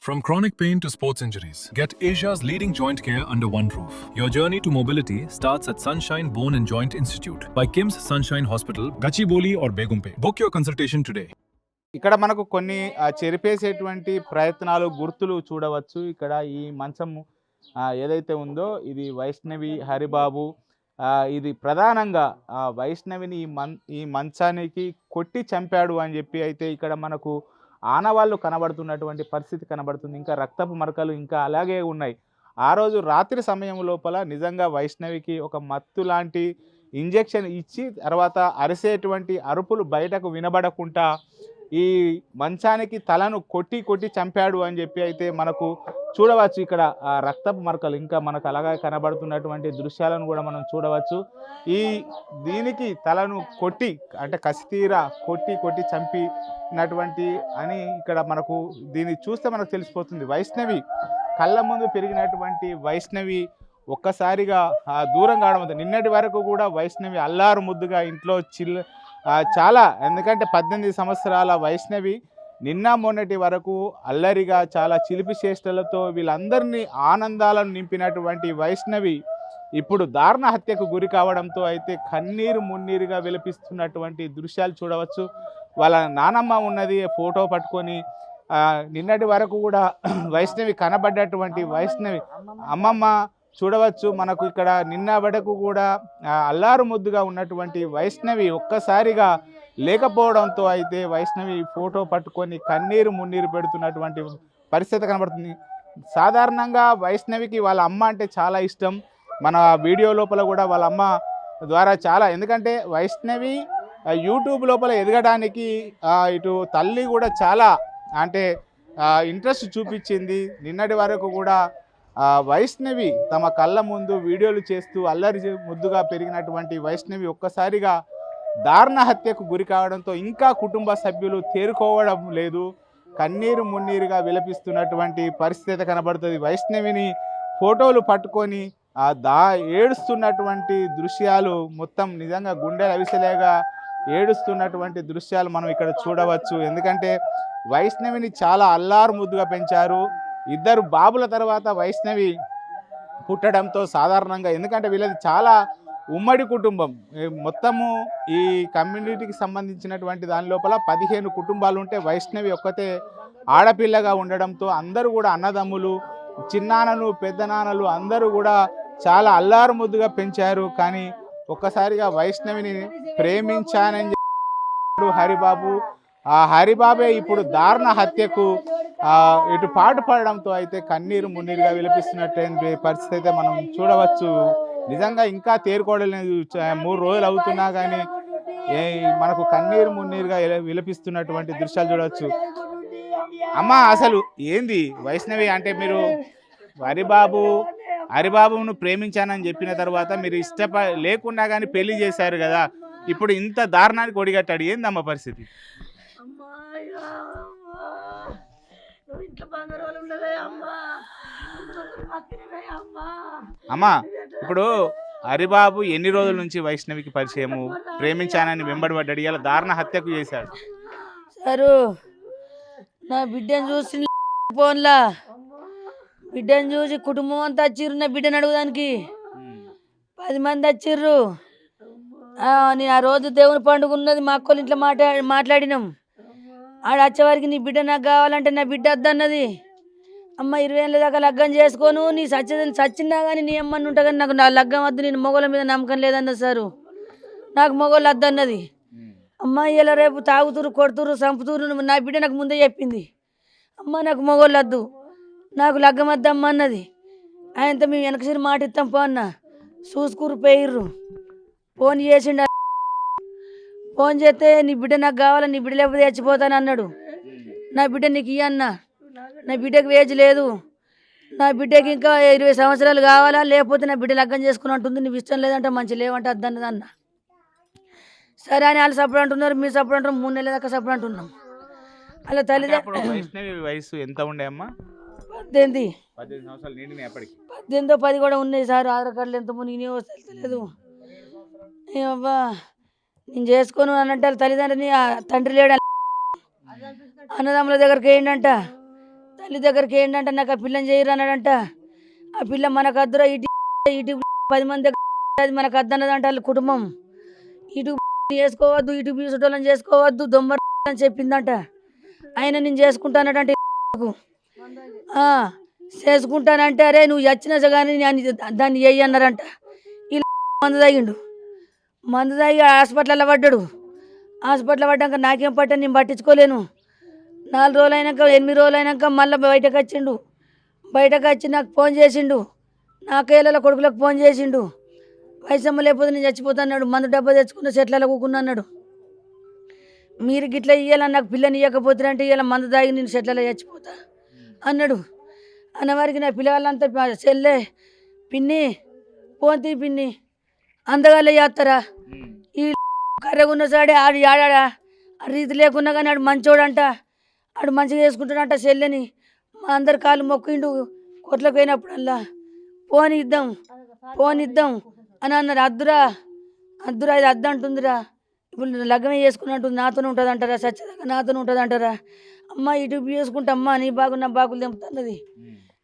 From chronic pain to sports injuries, get Asia's leading joint care under one roof. Your journey to mobility starts at Sunshine Bone and Joint Institute by KIMS Sunshine Hospital, Gachibowli or Begumpe. Book your consultation today. ఇక్కడ మనకు కొన్ని చెరిపేసేటువంటి ప్రయత్నాలు గుర్తులు చూడవచ్చు. ఇక్కడ ఈ మంచము ఏదైతే ఉందో ఇది వైష్ణవి హరిబాబు. ఇది ప్రధానంగా వైష్ణవిని ఈ మంచానికి కొట్టి చంపాడు అని చెప్పి అయితే ఇక్కడ మనకు ఆనవాళ్ళు కనబడుతున్నటువంటి పరిస్థితి కనబడుతుంది. ఇంకా రక్తపు మరకలు ఇంకా అలాగే ఉన్నాయి. ఆ రోజు రాత్రి సమయం లోపల నిజంగా వైష్ణవికి ఒక మత్తు లాంటి ఇంజెక్షన్ ఇచ్చి తర్వాత అరిసేటువంటి అరుపులు బయటకు వినబడకుండా ఈ మంచానికి తలను కొట్టి కొట్టి చంపాడు అని చెప్పి అయితే మనకు చూడవచ్చు. ఇక్కడ రక్తపు మరకలు ఇంకా మనకు అలాగే కనబడుతున్నటువంటి దృశ్యాలను కూడా మనం చూడవచ్చు. దీనికి తలను కొట్టి అంటే కసితీరా కొట్టి కొట్టి చంపినటువంటి అని ఇక్కడ మనకు దీన్ని చూస్తే మనకు తెలిసిపోతుంది. వైష్ణవి కళ్ళ ముందు పెరిగినటువంటి వైష్ణవి ఒక్కసారిగా దూరం కావడం. నిన్నటి వరకు కూడా వైష్ణవి అల్లారు ముద్దుగా ఇంట్లో చాలా, ఎందుకంటే 18 సంవత్సరాల వైష్ణవి నిన్న మొన్నటి వరకు అల్లరిగా చాలా చిలిపి చేష్టలతో వీళ్ళందరినీ ఆనందాలను నింపినటువంటి వైష్ణవి ఇప్పుడు దారుణ హత్యకు గురి కావడంతో అయితే కన్నీరు మున్నీరుగా విలపిస్తున్నటువంటి దృశ్యాలు చూడవచ్చు. వాళ్ళ నానమ్మ ఉన్నది ఫోటో పట్టుకొని. నిన్నటి వరకు కూడా వైష్ణవి కనబడ్డటువంటి వైష్ణవి అమ్మమ్మ చూడవచ్చు. మనకు ఇక్కడ నిన్న వరకు కూడా అల్లారు ముద్దుగా ఉన్నటువంటి వైష్ణవి ఒక్కసారిగా లేకపోవడంతో అయితే వైష్ణవి ఫోటో పట్టుకొని కన్నీరు మున్నీరు పెడుతున్నటువంటి పరిస్థితి కనబడుతుంది. సాధారణంగా వైష్ణవికి వాళ్ళ అమ్మ అంటే చాలా ఇష్టం. మన వీడియో లోపల కూడా వాళ్ళ అమ్మ ద్వారా చాలా, ఎందుకంటే వైష్ణవి యూట్యూబ్ లోపల ఎదగడానికి ఇటు తల్లి కూడా చాలా అంటే ఇంట్రెస్ట్ చూపించింది. నిన్నటి వరకు కూడా వైష్ణవి తమ కళ్ళ ముందు వీడియోలు చేస్తూ అల్లరి ముద్దుగా పెరిగినటువంటి వైష్ణవి ఒక్కసారిగా దారుణ హత్యకు గురి కావడంతో ఇంకా కుటుంబ సభ్యులు తేరుకోవడం లేదు. కన్నీరు మున్నీరుగా విలపిస్తున్నటువంటి పరిస్థితి కనబడుతుంది. వైష్ణవిని ఫోటోలు పట్టుకొని ఏడుస్తున్నటువంటి దృశ్యాలు మొత్తం నిజంగా గుండెలు అవిసలేగా ఏడుస్తున్నటువంటి దృశ్యాలు మనం ఇక్కడ చూడవచ్చు. ఎందుకంటే వైష్ణవిని చాలా అల్లారు ముద్దుగా పెంచారు. 2 బాబుల తర్వాత వైష్ణవి పుట్టడంతో సాధారణంగా, ఎందుకంటే వీళ్ళది చాలా ఉమ్మడి కుటుంబం, మొత్తము ఈ కమ్యూనిటీకి సంబంధించినటువంటి దాని లోపల 15 కుటుంబాలు ఉంటే వైష్ణవి ఒక్కతే ఆడపిల్లగా ఉండడంతో అందరూ కూడా అన్నదమ్ములు, చిన్నాన్నలు, పెద్దనాన్నలు అందరూ కూడా చాలా అల్లారు ముద్దుగా పెంచారు. కానీ ఒక్కసారిగా వైష్ణవిని ప్రేమించానని చెప్పాడు హరిబాబు. ఆ హరిబాబే ఇప్పుడు దారుణ హత్యకు ఇటు పాటు పడడంతో అయితే కన్నీరు మున్నీరుగా విలపిస్తున్నటువంటి పరిస్థితి అయితే మనం చూడవచ్చు. నిజంగా ఇంకా తేరుకోవడలేదు. 3 రోజులు అవుతున్నా కానీ మనకు కన్నీరు మున్నీరుగా విలపిస్తున్నటువంటి దృశ్యాలు చూడవచ్చు. అమ్మ అసలు ఏంది వైష్ణవి అంటే, మీరు హరిబాబును ప్రేమించానని చెప్పిన తర్వాత మీరు లేకుండా కానీ పెళ్లి చేశారు కదా, ఇప్పుడు ఇంత దారుణానికి ఒడిగట్టాడు, ఏందమ్మ పరిస్థితి? అమ్మా ఇప్పుడు హరిబాబు ఎన్ని రోజుల నుంచి వైష్ణవికి పరిచయము, ప్రేమించానని వెంబడిపడ్డాడు, ఇలా దారుణ హత్యకు చేశాడు? సారు నా బిడ్డను చూసి ఫోన్లా బిడ్డను చూసి కుటుంబం అంతా వచ్చిర్రు. నా బిడ్డను అడుగుదానికి 10 మంది వచ్చిర్రు. నేను ఆ రోజు దేవుని పండుగ ఉన్నది, మా అక్కలు ఇంట్లో మాట్లాడినాం. ఆడ వచ్చేవారికి నీ బిడ్డ నాకు కావాలంటే నా బిడ్డ వద్దన్నది. అమ్మ 20 ఏళ్ళ దాకా లగ్గం చేసుకోను, నీ చచ్చినా కానీ నీ అమ్మని ఉంటా కానీ నాకు నా లగ్గం వద్దు, నేను మొగోళ్ళ మీద నమ్మకం లేదన్నది సారు. నాకు మొగోళ్ళు వద్దన్నది. అమ్మ ఇలా రేపు తాగుతురు, కొడుతురు, చంపుతురు, నా బిడ్డ నాకు ముందే చెప్పింది. అమ్మ నాకు మొగోళ్ళు వద్దు, నాకు లగ్గం వద్దమ్మ అన్నది. ఆయనతో మేము వెనకసిరి మాట ఇస్తాం పో అన్న. చూసుకూరు పోయిర్రు. ఫోన్ చేసిండు. ఫోన్ చేస్తే నీ బిడ్డ నాకు కావాలి, నీ బిడ్డ లేకపోతే చచ్చిపోతాను అన్నాడు. నా బిడ్డ నీకు ఇయ్యన్నా, నా బిడ్డకి వేజ్ లేదు, నా బిడ్డకి ఇంకా 20 సంవత్సరాలు కావాలా, లేకపోతే నా బిడ్డ లగ్గం చేసుకుని అంటుంది. నువ్వు ఇష్టం లేదంటే మంచి లేవంటే అద్దన్నది అన్న. సరే అని వాళ్ళు సపోర్ట్ అంటున్నారు, మీరు సపోర్ట్ అంటున్నారు. 3 నెలల దాకా సపోర్ట్ అంటున్నాం. అలా తల్లిదండ్రులు వయసు ఎంత ఉండే అమ్మా? 18 సంవత్సరాలు నిండినాయి అప్పటికి. 18 10 కూడా ఉన్నాయి సార్. ఆధార్ కార్డులు ఎంత మునిగినాయో తెలియదు. ఏమబ్బా నేను చేసుకోను అని అంటే తల్లిదండ్రులని తండ్రి లేడు, అన్నదమ్ముల దగ్గరికి ఏంటంట తల్లి దగ్గరికి ఏంటంటే నాకు ఆ పిల్లని చేయరు అన్నాడంట. ఆ పిల్ల మనకు అద్దురా ఇటు ఇటు 10 మంది దగ్గర అది మనకు అద్దన్నదంట వాళ్ళ కుటుంబం. ఇటు చేసుకోవద్దు, ఇటు బీసుటోళ్ళని చేసుకోవద్దు, దొమ్మ అని చెప్పిందంట. ఆయన నేను చేసుకుంటానడంటే చేసుకుంటానంటే అరే నువ్వు వచ్చినా కానీ దాన్ని చెయ్యి అన్నారంట. ఇలా మందు తాగిండు, మందు తాగి హాస్పిటల్లో పడ్డాడు. హాస్పిటల్లో పడ్డాక నాకేం పట్టా నేను పట్టించుకోలేను. 4 రోజులు అయినాక 8 రోజులు అయినాక మళ్ళీ బయటకు వచ్చిండు. బయటకు వచ్చి నాకు ఫోన్ చేసిండు, నా కేళ్ళ కొడుకులకు ఫోన్ చేసిండు. వయసమ్మ లేకపోతే నేను చచ్చిపోతాన్నాడు, మందు డబ్బా తెచ్చుకున్న చెట్లలో కూకున్నా అన్నాడు. మీరు గిట్లా ఇయ్యాలని నాకు పిల్లని ఇవ్వకపోతారంటే ఇవాళ మందు తాగి నేను చెట్లలో చచ్చిపోతా అన్నాడు. అన్నవారికి నా పిల్లగాళ్ళంతా చెల్లె పిన్ని పోంతి పిన్ని అందగాళ్ళే చేస్తారా? ఈ కర్రెగున్న సాడే ఆడు ఆడా రీతి లేకున్నా కానీ ఆడు మంచోడంట, ఆడు మంచిగా చేసుకుంటాడంట చెల్లెని. మా అందరి కాళ్ళు మొక్కిండు కొట్లకు పోయినప్పుడల్లా. ఫోన్ ఇద్దాం అని అన్నారు. అద్దురా ఇది అద్దంటుందిరా, ఇప్పుడు లగ్గమే చేసుకున్నట్టుంది, నాతోనే ఉంటుంది అంటారా, సచ్చదాకా నాతోనే ఉంటుంది అంటారా? అమ్మ ఇటు చేసుకుంటా అమ్మ నీ బాగు నా బాగులు తెంపుతున్నది.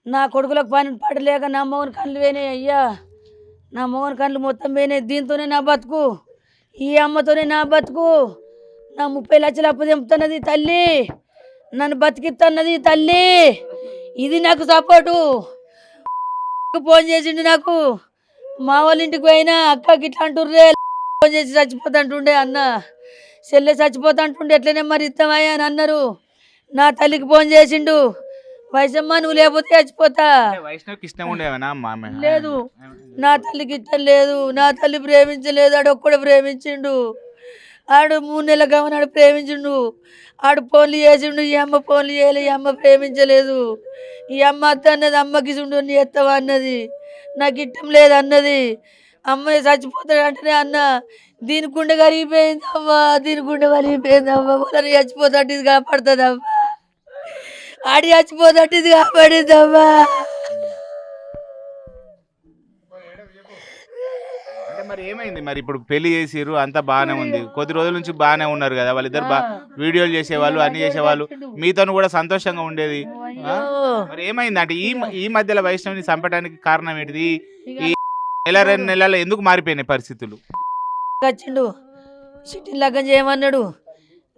నా కొడుకులకు పని పడలేక నా మగని కళ్ళు పోయినాయి అయ్యా, నా మగని కళ్ళు మొత్తం పోయినాయి. దీంతోనే నా బతుకు, ఈ అమ్మతోనే నా బతుకు. నా 30 లక్షలు అప్పు తెంపుతున్నది తల్లి, నన్ను బతికిస్తున్నది తల్లి. ఇది నాకు సపోర్టు. ఫోన్ చేసిండు నాకు, మా వాళ్ళ ఇంటికి పోయినా అక్కకి ఇట్లా అంటుర్రే, ఫోన్ చేసి చచ్చిపోతాంటుండే అన్న, చెల్లె చచ్చిపోతాంటుండే ఎట్లనే మరి ఇస్తామయ్యా అని అన్నారు. నా తల్లికి ఫోన్ చేసిండు, వయసమ్మ నువ్వు లేకపోతే చచ్చిపోతా. వైష్ణవికి ఇష్టం ఉండేవనా? లేదు, నా తల్లికి ఇష్టం లేదు, నా తల్లి ప్రేమించలేదు. ఆడు ఒక్కడు ప్రేమించిండు, ఆడు 3 నెలల గమనాడు ప్రేమించిండు. ఆడు ఫోన్లు చేసిండు, ఈ అమ్మ ఫోన్లు చేయలే, ఈ అమ్మ ప్రేమించలేదు. ఈ అమ్మ అత్త అన్నది, అమ్మకి చూడు నీ ఎత్తవా అన్నది, నాకు ఇష్టం లేదు అన్నది. అమ్మాయి చచ్చిపోతాడు అంటేనే అన్న దీని గుండె కరిగిపోయింది అవ్వ, దీని గుండె కరిగిపోయింది అవ్వ, వాళ్ళని చచ్చిపోతాంటే ఇది కాపాడుతుంది అవ్వ, ఆడి చచ్చిపోతాంటే ఇది కాపాడింది అవ్వ. అంటే మరి ఏమైంది మరి? ఇప్పుడు పెళ్లి చేసిర్రు, అంతా బాగానే ఉంది, కొద్ది రోజుల నుంచి బాగానే ఉన్నారు కదా వాళ్ళిద్దరు, వీడియోలు చేసేవాళ్ళు, అన్ని చేసేవాళ్ళు, మీతో కూడా సంతోషంగా ఉండేది. మరి ఏమైంది అంటే ఈ మధ్యలో వైష్ణవిని చంపడానికి కారణం ఏంటిది? ఈ 1-2 నెలల్లో ఎందుకు మారిపోయినాయి పరిస్థితులు? వచ్చిండు సిటీ లగ్గం చేయమన్నాడు,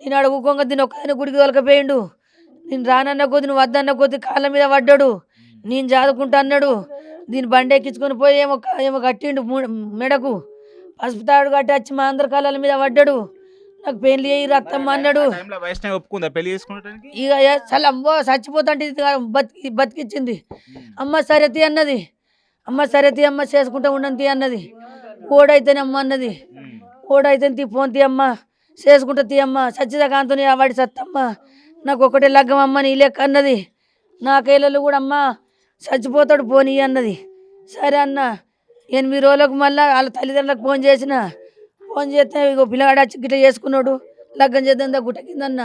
నేను అడుగుకోగా దీని ఒక్కదాన్ని గుడికి తొలకపోయిండు. నేను రానన్న కొద్ది నువ్వు వద్దన్న కొద్ది కాళ్ళ మీద పడ్డాడు, నేను చదువుకుంటా అన్నాడు. దీని బండి ఎక్కించుకొని పోయి ఏమో కట్టిండు మెడకు, పసుపు తాడు కట్టి వచ్చి మా అందరి కాళ్ళ మీద పడ్డాడు. నాకు పెళ్లి అయ్యి రత్తమ్మ అన్నాడు. వైష్ణవి ఒప్పుకుందా పెళ్లి చేసుకోవడానికి? ఇక చాలా అమ్మో చచ్చిపోతాంటే బతికిచ్చింది. అమ్మ సరేతి అన్నది, అమ్మ సరేతి అమ్మ చేసుకుంటా ఉండని అన్నది. ఓడైతేనే అమ్మ అన్నది, ఓడైతే ఫోన్ తీయమ్మ చేసుకుంటా తీయమ్మ, సచ్చిదాకాంతని వాడి సత్తమ్మ, నాకు ఒకటే లగ్గం అమ్మ నీ లెక్క అన్నది. నా కైలలో కూడా అమ్మ చచ్చిపోతాడు పోనీ అన్నది. సరే అన్న 8 రోజులకు మళ్ళీ వాళ్ళ తల్లిదండ్రులకు ఫోన్ చేసిన, ఫోన్ చేస్తే ఇగో పిల్లగాడు వచ్చి గిట్ల చేసుకున్నాడు, లగ్గం చేద్దాం గుట్ట కిందన్న.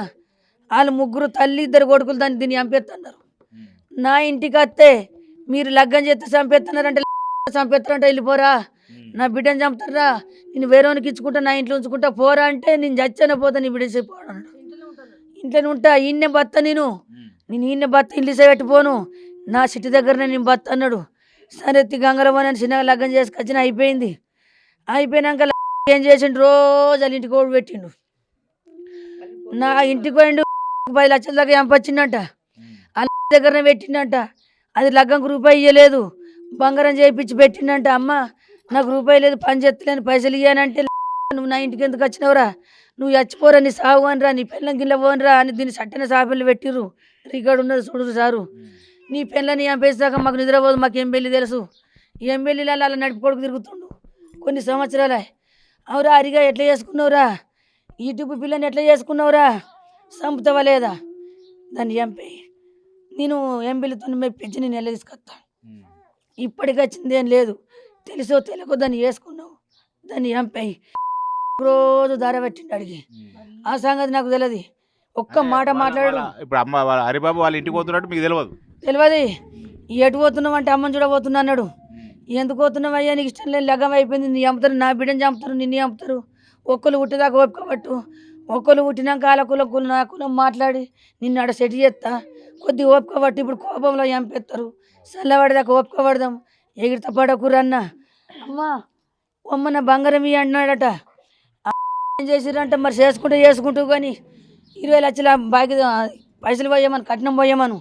వాళ్ళు 3 తల్లి 2 కొడుకులు దాన్ని దీన్ని చంపేస్తున్నారు. నా ఇంటికి వస్తే మీరు లగ్గం చేస్తే చంపేస్తున్నారంటే చంపేస్తారంటే వెళ్ళిపోరా, నా బిడ్డను చంపుతారా, నేను వేరేవానికి ఇచ్చుకుంటా, నా ఇంట్లో ఉంచుకుంటా పోరా అంటే నేను చచ్చానే పోతా, నీ బిడ్డ చెప్పాడు. ఇంట్లోనే ఉంటా, ఈయన్నే బత్త, నేను ఈయన్నే బత్త, ఇంట్లో పెట్టిపోను, నా సిటీ దగ్గరనే నేను బత్త అన్నాడు. సరే గంగరమని అని చిన్నగా లగ్గం చేసుకొచ్చిన అయిపోయింది. అయిపోయినాక ఏం చేసిండు, రోజు వాళ్ళ ఇంటికి ఓడి పెట్టిండు. నా ఇంటికి పోయిండు, 10 లక్షల దాకా చంపొచ్చిండంట, వాళ్ళ దగ్గరనే పెట్టిండంట. అది లగ్గంకు రూపాయి ఇవ్వలేదు, బంగారం చేయించి పెట్టిండంట. అమ్మ నాకు రూపాయి లేదు, పని చేస్తలేని, పైసలు ఇవ్వనంటే నువ్వు నా ఇంటికి ఎందుకు వచ్చినావురా, నువ్వు చచ్చిపోరా, నీ సాగు అనిరా, నీ పెళ్ళం గిల్ల పోనరా అని దీన్ని సట్టన సాపిల్లు పెట్టిర్రు. రికార్డు ఉన్నది చూడరు సారు. నీ పెళ్ళని చంపేసాక మాకు నిద్రపోదు, మాకు ఎంబెల్లి తెలుసు. ఎంబెల్లిలో అలా నడుపుకోడుకు తిరుగుతుండు కొన్ని సంవత్సరాలే. అవురా అరిగా ఎట్లా చేసుకున్నావురా, యూట్యూబ్ పిల్లని ఎట్లా చేసుకున్నావురా, చంపుతావా లేదా, దాన్ని చంపేయి, నేను ఎంబెల్లితో మెప్పించి నేను ఎలా తీసుకొస్తా. ఇప్పటికి వచ్చింది ఏం లేదు, తెలుసో తెలియకో దాన్ని చేసుకున్నావు, దాన్ని చంపేయి. రోజు ధర పెట్టిండు అడిగి, ఆ సంగతి నాకు తెలియదు, ఒక్క మాట మాట్లాడు. ఇప్పుడు అమ్మ హరిబాబు వాళ్ళ ఇంటికి పోతున్నట్టు మీకు తెలియదు? ఎటు పోతున్నావు అంటే అమ్మని చూడబోతున్నా అన్నాడు. ఎందుకు పోతున్నావు అయ్యా, నీకు ఇష్టం లేదు, లగ్గం అయిపోయింది, నీ చంపుతారు, నా బిడ్డని చంపుతారు, నిన్ను చంపుతారు. ఒక్కరు పుట్టేదాకా ఒప్పుకోబట్టు, ఒక్కరు పుట్టినాక వాళ్ళ కులం నా కులం మాట్లాడి నిన్ను ఆడ సెట్ చేస్తా, కొద్దిగా ఓపిక పట్టి ఇప్పుడు కోపంలో ఎంపెత్తారు. చల్లబడదాకా ఓపిక పడదాం. ఎగిరిత పడకురన్న అమ్మా అమ్మ నా బంగారం ఇవి అన్నాడట. ఏం చేసిరంట మరి చేసుకుంటూ కానీ 20 లక్షల బాకి పైసలు పోయమను, కట్నం పోయమను,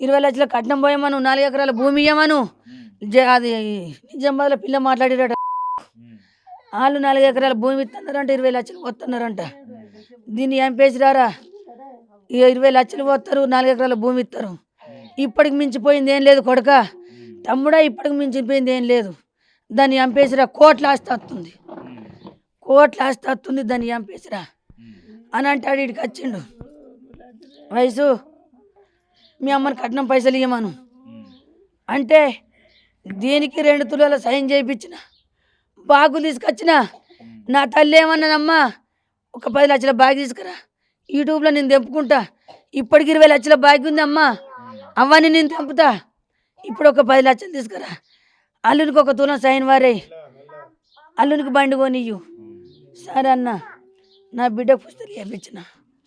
20 లక్షల కట్నం పోయమను, 4 ఎకరాల భూమి ఇయ్యమను. అది నిజామాబాద్లో పిల్ల మాట్లాడిరట. వాళ్ళు 4 ఎకరాల భూమి ఇస్తున్నారంట, 20 లక్షలు వస్తున్నారంట. దీన్ని ఎంపేసిరారా, ఇక 20 లక్షలు పోతారు, 4 ఎకరాల భూమి ఇస్తారు. ఇప్పటికి మించిపోయింది ఏం లేదు కొడుక తమ్ముడా, ఇప్పటికి మించిపోయింది ఏం లేదు. దాన్ని ఎంపేసిరా, కోట్ల ఆస్తి వస్తుంది, కోట్ల ఆస్తి వస్తుంది, దాన్ని ఎంపేసిరా అని అంటాడు. ఇడికి వచ్చిండు వయసు, మీ అమ్మని కట్నం పైసలు ఇవ్వమను అంటే దీనికి 2 తులాల సైన్ చేయించిన, బాగు తీసుకొచ్చిన. నా తల్లి ఏమన్నానమ్మా, ఒక 10 లక్షల బాగు తీసుకురా, యూట్యూబ్లో నేను తెంపుకుంటా. ఇప్పటికి 20 లక్షల బాగు ఉంది అమ్మా, అవన్నీ నేను తెంపుతా. ఇప్పుడు ఒక 10 లక్షలు తీసుకురా, అల్లునికి 1 తులం సైన్ వారే, అల్లునికి బండి కొనియ్యు. సరే అన్న, నా బిడ్డ పుస్తకం చేయించిన.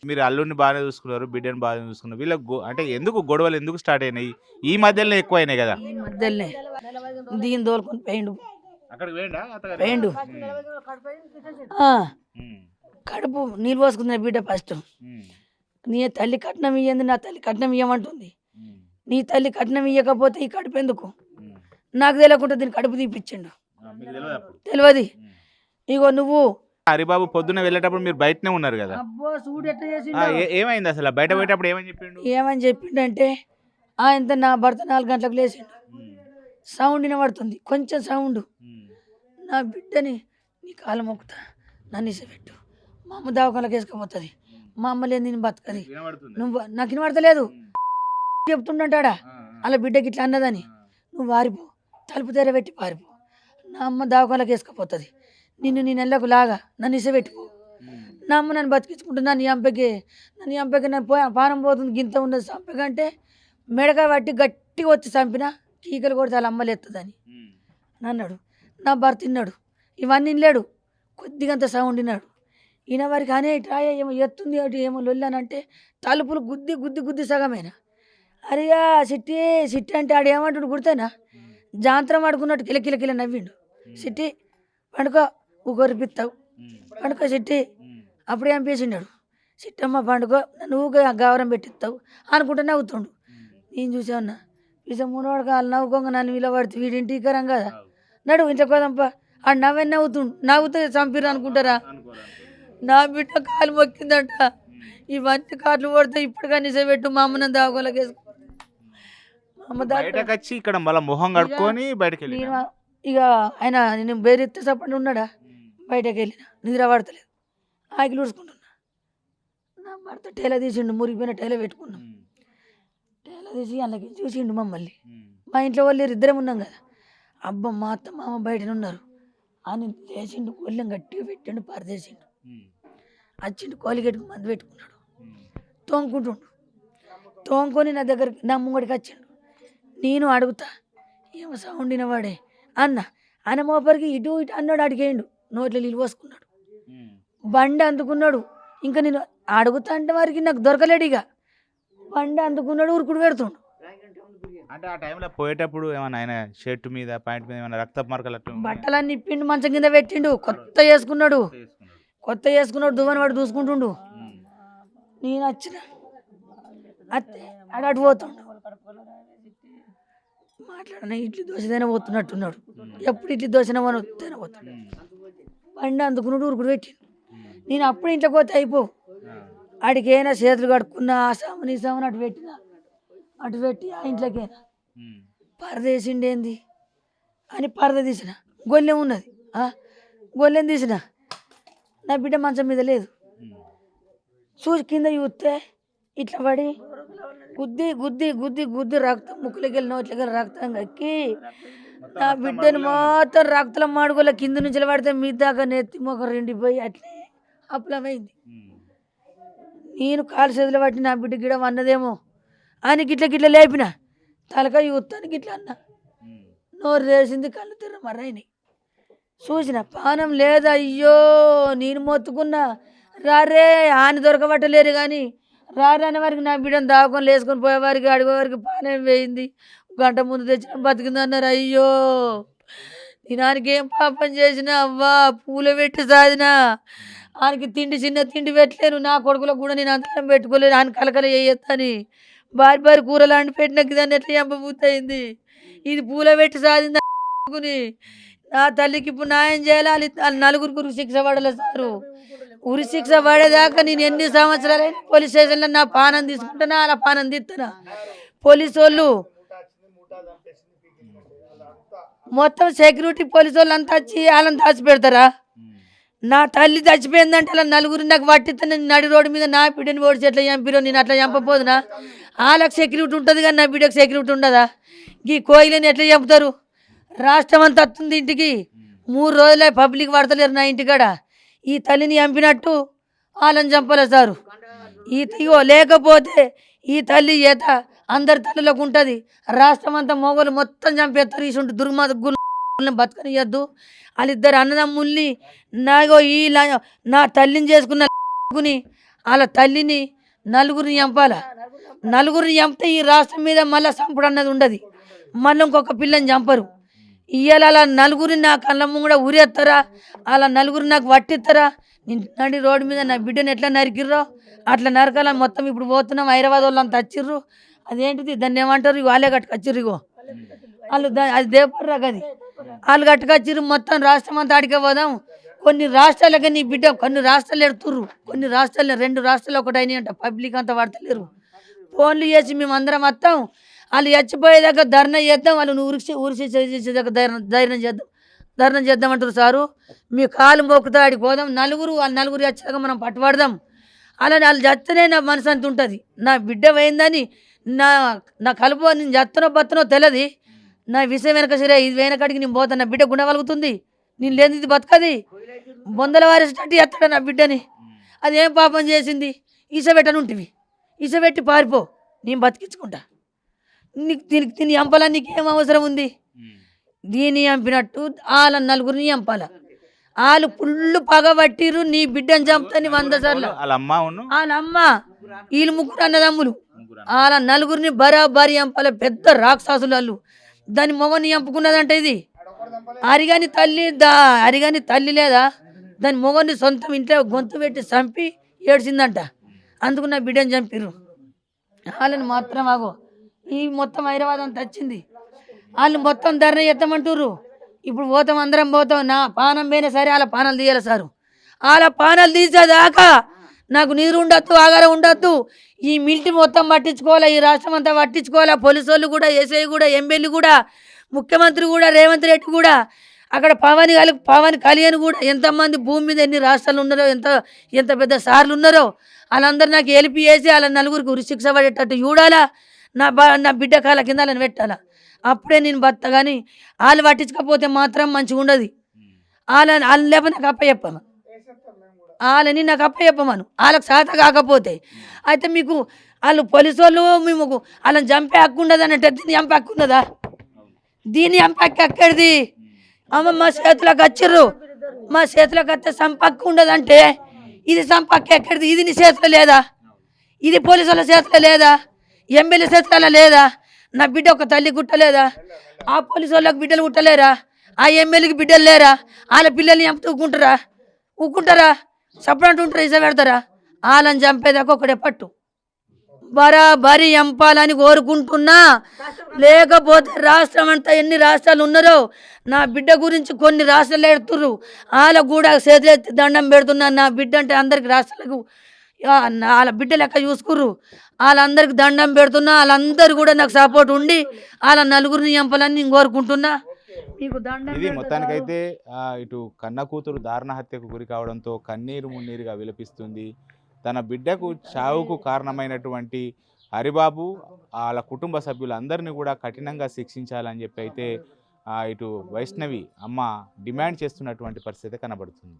మీరు అల్లుడిని బాగానే చూసుకున్నారు, బిడ్డని బాగానే చూసుకున్నారు. వీళ్ళకి అంటే ఎందుకు గొడవలు ఎందుకు స్టార్ట్ అయినాయి? ఈ మధ్యలో ఎక్కువ అయినాయి కదా. ఈ మధ్యలోనే దీని తోలుకొని పోయిండు. అక్కడికి పోయిండు కడుపు నీళ్ళు పోసుకుంది బిడ్డ. ఫస్ట్ నీ తల్లి కట్నం ఇయ్యంది, నా తల్లి కట్నం ఇయ్యమంటుంది. నీ తల్లి కట్నం ఇయ్యకపోతే ఈ కడుపు ఎందుకు? నాకు తెలియకుండా దీన్ని కడుపు తీపిచ్చిండు. తెలియదు. ఇగో నువ్వు హరిబాబు పొద్దున్న వెళ్ళేటప్పుడు మీరు బయటనే ఉన్నారు కదా. అబ్బో చూడు ఎట్లా చేసి ఏమైంది అసలు? బయట పోయేటప్పుడు ఏమని చెప్పిండంటే ఆయన నా భర్త 4 గంటలకు లేచిండు. సౌండ్ వినబడుతుంది, కొంచెం సౌండ్. నా బిడ్డని నీ కాలం మొక్కుతా, నన్ను ఇసపెట్టు, మా అమ్మ దవాఖానకి వేసుకుపోతుంది, మా అమ్మ లేదు నేను బతకది, నువ్వు నాకు వినబడతలేదు చెప్తుండంటాడా. అలా బిడ్డకి ఇట్లా అన్నదని, నువ్వు వారిపో, తలుపు తెరబెట్టి పారిపో, నా అమ్మ దవాఖానకి వేసుకుపోతుంది, నేను నెలకు లాగా నన్ను ఇసపెట్టుకో. నా అమ్మ నన్ను బతికించుకుంటూ నన్ను ఎంపకి నన్ను పానం పోతుంది, గింత ఉన్నది చంపకంటే మెడకాయ పట్టి గట్టిగా వచ్చి చంపిన, కీకలు కొడితే వాళ్ళ అమ్మలు ఎత్తదని అన్నాడు. నా భర్త తిన్నాడు, ఇవన్నీ వినలేడు, కొద్దిగంత సౌండ్ విన్నాడు. ఈయన వారికి అనే ట్రాయ ఏమో ఎత్తుంది అటు ఏమో లొల్లానంటే తలుపులు గుద్ది గుద్ది గుద్ది సగమేనా. అరియా సిట్టి సిట్టి అంటే ఆడు ఏమంటాడు గుర్తేనా, జాంత్రం ఆడుకున్నట్టు కిలకిల నవ్విండు. సిట్టి పండుకో, ఊకొరిపిస్తావు, పండుకో సిట్టి. అప్పుడు ఏం పేసిండాడు, సిట్టమ్మ పండుకో, నన్ను ఊగా గౌరవం పెట్టిస్తావు అనుకుంటూ నవ్వుతుండు. నేను చూసామన్నా పిస మూడోడు కాళ్ళు నవ్వుకోగా నన్ను విలువడితే వీడింటి కరం కదా, నడు ఇంట్లో కోదంప. ఆడు నవ్వుతుండు, నవ్వుతే చంపిరు అనుకుంటారా. నా బిడ్డ కాలు మొక్కిందంట, ఇవన్నీ కాట్లు పడితే ఇప్పటిగా నిజపెట్టు, మా అమ్మని దాగోలకి వేసుకో. ఇక్కడ మళ్ళీ మొహం కడుక్కొని బయటకు వెళ్ళి ఇక ఆయన నేను బేరెత్తే చప్పండి ఉన్నాడా, బయటకు వెళ్ళిన నిద్ర పడతలేదు, ఆకిలు ఉడుచుకుంటున్నా. నా భర్త టేల తీసిండు, మురిగిపోయిన టేల పెట్టుకున్నాం. టేల తీసి అందులోకి చూసిండు మమ్మల్ని. మా ఇంట్లో వాళ్ళు 2 ఉన్నాం కదా. అబ్బా మా అత్త మామ బయటనే ఉన్నారు అని లేచిండు, కొల్లెం గట్టిగా పెట్టిండు, పరదేసిండు. వచ్చిండు, కోలిగేటుకు మందు పెట్టుకున్నాడు, తోముకుంటుండు. తోముకొని నా దగ్గరికి నా ముంగడికి వచ్చిండు. నేను అడుగుతా ఏమో సౌండ్ వినవాడే అన్న, ఆయన మోపరికి ఇటు ఇటు అన్నాడు, అడిగేయండు, నోట్లో నీళ్ళు పోసుకున్నాడు, బండి అందుకున్నాడు. ఇంకా నేను అడుగుతా అంటే వారికి నాకు దొరకలేడు. ఇక బండి అందుకున్నాడు, ఉరుకుడు పెడుతుండు. అంటే ఆ టైంలో పోయేటప్పుడు ఏమన్నా ఆయన షర్ట్ మీద ప్యాంట్ మీద ఏమైనా రక్త మార్కలు బట్టలన్నీ ఇప్పిండు, మంచం కింద పెట్టిండు, కొత్త వేసుకున్నాడు, దువ్వని వాడు చూసుకుంటుండు. నేను వచ్చిన అటు పోతుండు, మాట్లాడిన ఇడ్లీ దోశదైనా పోతున్నట్టున్నాడు. ఎప్పుడు ఇడ్లీ దోశనే పోతాడు. బండి అందుకున్నాడు, ఉరుకుడు పెట్టిండు. నేను అప్పుడు ఇంట్లోకి పోతే అయిపో, ఆడికైనా చేతులు కడుక్కున్నా, ఆ సామాన్ ఈ సామాన్ అటు పెట్టి ఆ ఇంట్లోకైనా పరదేసిండేంది అని పరద తీసిన. గొల్లెం ఉన్నది, గొల్లెం తీసిన. నా బిడ్డ మంచం మీద లేదు, చూసి కింద చూస్తే ఇట్లా పడి గుద్ది గుద్ది గుద్ది గుద్ది రక్తం ముక్కులకి వెళ్ళి నోట్లకి వెళ్ళి రక్తం కక్కి నా బిడ్డని మొత్తం రక్తం మాడుకోలే. కింద నుంచి పడితే మీ దాకా నెత్తి మొక్క రెండిపోయి అట్లే అప్పులమైంది. నేను కాలు చేతులు పట్టి నా బిడ్డ గిడ అన్నదేమో అని గిట్ల లేపిన, తలకాయ యూత్తాను గిట్లా అన్న. నోరు వేసింది, కళ్ళు తిర్ర మర్రైనాయి. చూసిన పానం లేదా, అయ్యో నేను మొత్తుకున్నా, రారే ఆని దొరకబట్టలేరు కానీ రాని వారికి నా బిడ్డను దాచుకొని లేసుకొని పోయేవారికి అడిగేవారికి పానే వేయింది. గంట ముందు తెచ్చిన బతికింది అన్నారు. అయ్యో నేను ఏం పాపం చేసినా అవ్వా పూల పెట్టి సాదినా ఆయనకి తిండి చిన్న తిండి పెట్టలేను. నా కొడుకులకు కూడా నేను అంతరం పెట్టుకోలేను. ఆయన కలకల చేయొద్దని భారీ కూరలు అండి పెట్టినాక దాన్ని ఎట్లా చంపబుద్ధి అయింది. ఇది పూల పెట్టి సాధింది అనుకుని నా తల్లికి ఇప్పుడు న్యాయం చేయాలి. వాళ్ళు నలుగురికి ఉరి శిక్ష పడలేదు సారు. ఉరి శిక్ష పడేదాకా నేను ఎన్ని సంవత్సరాలైనా పోలీస్ స్టేషన్లో నా పానం తీసుకుంటానా అలా పానం తీస్తున్నా. పోలీసు వాళ్ళు మొత్తం సెక్యూరిటీ పోలీసు వాళ్ళు అంతా వచ్చి వాళ్ళని దాచిపెడతారా? నా తల్లి చచ్చిపోయిందంటే అలా నలుగురు నాకు పట్టిస్తాను. నడి రోడ్డు మీద నా బిడ్డని ఓడిచి ఎట్లా చంపిరో నేను అట్లా చంపపోదునా? వాళ్ళకి సెక్యూరిటీ ఉంటుంది కానీ నా బిడ్డకు సెక్యూరిటీ ఉండదా? ఈ కోయిలని ఎట్లా చంపుతారు? రాష్ట్రం అంతా వస్తుంది ఇంటికి. 3 రోజులే పబ్లిక్ పడతలేరు నా ఇంటికాడ. ఈ తల్లిని చంపినట్టు వాళ్ళని చంపలే సారు. ఇగో లేకపోతే ఈ తల్లి ఈత అందరి తల్లిలోకి ఉంటుంది. రాష్ట్రం అంతా మొగలు మొత్తం చంపేస్తారు. ఇసుంటి దుర్మార్గులను బతకనియద్దు. వాళ్ళిద్దరు అన్నదమ్ముల్ని నాగో నా తల్లిని చేసుకున్న వాళ్ళ తల్లిని నలుగురిని చంపాల. నలుగురిని చంపితే ఈ రాష్ట్రం మీద మళ్ళీ చంపుడు అన్నది ఉండదు. మళ్ళీ ఇంకొక పిల్లని చంపరు. ఇవాళ అలా నలుగురిని నా కళ్ళ ముంగడ ఉరేస్తారా? అలా నలుగురిని నాకు పట్టిస్తారా? నడి రోడ్డు మీద నా బిడ్డను ఎట్లా నరికిర్రో అట్లా నరకాల. మొత్తం ఇప్పుడు పోతున్నాం. హైదరాబాద్ వాళ్ళు అంత వచ్చిర్రు. అదేంటిది దాన్ని ఏమంటారు? వాళ్ళే కట్టుకొచ్చిర్రు. ఇగో వాళ్ళు అది దేపర్రా గది వాళ్ళు కట్టుకొచ్చిర్రు. మొత్తం రాష్ట్రం అంతా ఆడికే పోదాం. కొన్ని రాష్ట్రాలకే నీ బిడ్డ కొన్ని రాష్ట్రాలు ఎడుతుర్రు. కొన్ని రాష్ట్రాలు 2 రాష్ట్రాలు ఒకటి అయినాయి అంట. పబ్లిక్ అంతా పడతలేరు. ఫోన్లు చేసి మేము అందరం వస్తాం. వాళ్ళు చచ్చిపోయేదాకా ధర్నా చేద్దాం. వాళ్ళు ఊరిసి చేసేదాకా ధర్నా చేద్దామంటారు సారు. మీ కాలు మొక్కుతా ఆడికి పోదాం. వాళ్ళు నలుగురు వచ్చాక మనం పట్టుబడదాం. అలా వాళ్ళు చస్తేనే నా మనసు అంత ఉంటుంది. నా బిడ్డ పోయిందని నా కలుపు నేను చత్తనో బత్తనో తెలియదు. నా విషయం వెనక సరే ఇది వెనకడికి నేను పోతాను. నా బిడ్డ గుండగలుగుతుంది. నేను లేని ఇది బతకది. బొందల వారేసినట్టు ఎత్తాడు నా బిడ్డని. అదేం పాపం చేసింది? ఈసబెట్టనుంటివి. ఈసబెట్టి పారిపో, నేను బతికించుకుంటా. దీనికి దీన్ని చంపాలా? నీకేం అవసరం ఉంది? దీన్ని చంపినట్టు వాళ్ళ నలుగురిని చంపాల. వాళ్ళు పుల్లు పగబట్టిరు. నీ బిడ్డను చంపుతాని 100 సార్లు. వాళ్ళ అమ్మ వీళ్ళు 3 అన్నదమ్ములు. వాళ్ళ నలుగురిని బరాబరి చంపాల. పెద్ద రాక్షసులు వాళ్ళు. దాని మొగని చంపుకున్నదంటే ఇది అరిగాని తల్లి లేదా? దాని మొగని సొంతం ఇంట్లో గొంతు పెట్టి చంపి ఏడ్చిందంట. అందుకు నా బిడ్డను చంపిరు. వాళ్ళని మాత్రం ఆగో ఈ మొత్తం హైదరాబాద్ అంతా వచ్చింది. వాళ్ళు మొత్తం ధర్నా ఎత్తమంటుర్రు. ఇప్పుడు పోతాం, అందరం పోతాం. నా పానం పోయినా సరే వాళ్ళ పానాలు తీయాలి సారు. వాళ్ళ పానాలు తీసేదాకా నాకు నీరు ఉండొద్దు, ఆగారం ఉండొద్దు. ఈ మిలిటరీ మొత్తం పట్టించుకోవాలి. ఈ రాష్ట్రం అంతా పట్టించుకోవాలి. పోలీసు వాళ్ళు కూడా, ఎస్ఐ కూడా, ఎమ్మెల్యే కూడా, ముఖ్యమంత్రి కూడా, రేవంత్ రెడ్డి కూడా, అక్కడ పవన్ కళ్యాణ్ కూడా, ఎంతమంది భూమి మీద ఎన్ని రాష్ట్రాలు ఉన్నారో, ఎంత పెద్ద సార్లు ఉన్నారో వాళ్ళందరూ నాకు హెల్ప్ చేసి వాళ్ళ నలుగురికి ఉరిశిక్ష పడేటట్టు చూడాలా. నా బిడ్డ కాళ్ళ కింద వాళ్ళని పెట్టాలా. అప్పుడే నేను బతా. కానీ వాళ్ళు పట్టించకపోతే మాత్రం మంచిగా ఉండదు. వాళ్ళని లేకపోతే నాకు అప్పచెప్పమను. వాళ్ళని నాకు అప్పచెప్పమను. వాళ్ళకి సాత కాకపోతే అయితే మీకు వాళ్ళు పోలీసు వాళ్ళు మేము వాళ్ళని చంపే హక్కు ఉండదు అంటే దీన్ని చంపే హక్కు ఉన్నదా? దీన్ని చంపే హక్కు ఎక్కడిది? అమ్మ మా చేతులకు వచ్చిర్రు. మా చేతులకు వస్తే సంపక్కు ఉండదంటే ఇది సంపక్కు ఎక్కడిది? ఇది నీ చేతిలో లేదా? ఇది పోలీసు వాళ్ళ చేతిలో లేదా? ఎమ్మెల్యే చేతిలో లేదా? నా బిడ్డ ఒక తల్లి గుట్టలేదా? ఆ పోలీసు వాళ్ళకి బిడ్డలు గుట్టలేరా? ఆ ఎమ్మెల్యేకి బిడ్డలు లేరా? వాళ్ళ పిల్లల్ని చంపుతూ ఊకుంటారా? సపరేట్ ఉంటారా? ఇస పెడతారా? వాళ్ళని చంపేదాకా ఒకటే పట్టు. బరాబరి చంపాలని కోరుకుంటున్నా. లేకపోతే రాష్ట్రం అంతా ఎన్ని రాష్ట్రాలు ఉన్నారో నా బిడ్డ గురించి కొన్ని రాష్ట్రాలు ఎడుతుర్రు. వాళ్ళకు కూడా చేతులెత్తి దండం పెడుతున్నా. నా బిడ్డ అంటే అందరికి రాష్ట్రాలకు వాళ్ళ బిడ్డ లెక్క చూసుకుర్రు. వాళ్ళందరికి దండం పెడుతున్నా. వాళ్ళందరూ కూడా నాకు సపోర్ట్ ఉండి వాళ్ళ నలుగురిని చంపాలని నేను కోరుకుంటున్నా. మీకు దండం. ఇది మొత్తానికైతే ఇటు కన్న కూతురు దారుణ హత్యకు గురి కావడంతో కన్నీరు మున్నీరుగా విలపిస్తుంది. తన బిడ్డకు చావుకు కారణమైనటువంటి హరిబాబు వాళ్ళ కుటుంబ సభ్యులందరినీ కూడా కఠినంగా శిక్షించాలని చెప్పి అయితే ఇటు వైష్ణవి అమ్మ డిమాండ్ చేస్తున్నటువంటి పరిస్థితి కనబడుతుంది.